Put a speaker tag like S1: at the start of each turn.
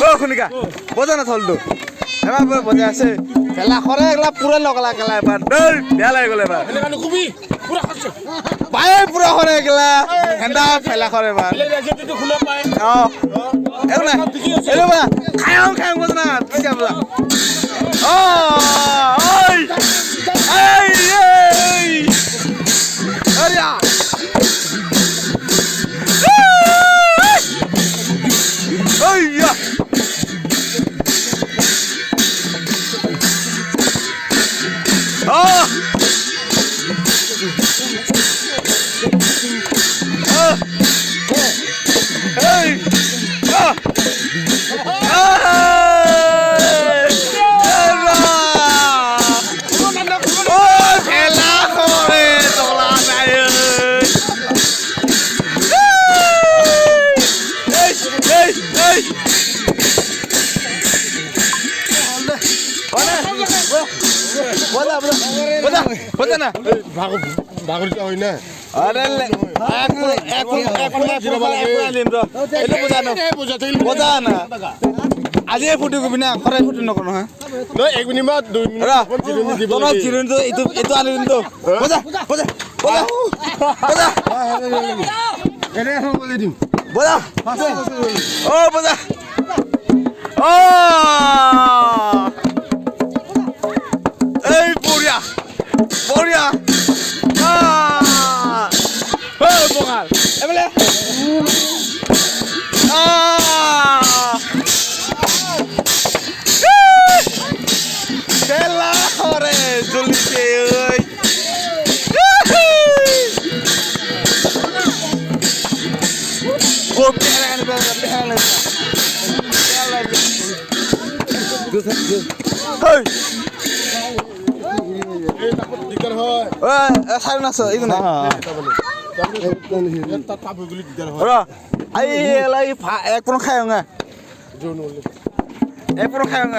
S1: ও খুনিকা বজা না থলটো এবার পুরো বজা আছে খেলা করে এগুলা পুরো লগলা খেলা এবার দৌড় বেয়া লাগি গ'ল এবার পায়ে পুরা করে এগুলা হেন্দা ফেলা করে এবার একো নাই এলো বা খায়ং খায়ং বজা না কি যাবলা ও ওই এই এই আরিয়া ওই ইয়া Oh! Hey! Ah! Bola na.
S2: Bago হয় না
S1: আরে এক lim bro. Itu bola na. Aje photo ko bina khare photo no kono ha.
S2: No 1 minute ma 2 minute
S1: Ra. Tono jirin to itu anin to. Bola.
S2: Ene ho bole dim.
S1: Bola. Oh bola. Oh! Hey Boria. Boria. Ah! Hey Bongal. Emele. Ah! Kela hore julite oi. Oh, pelan. Hey!
S2: এই তারপর দিগদার হয়
S1: সাড়ে nacho এই না
S2: তার তাপ হইগুলি দিগদার হয়
S1: রা আই এলাই এক পুরো খায়ঙ্গা
S2: জোন
S1: এক পুরো খায়ঙ্গা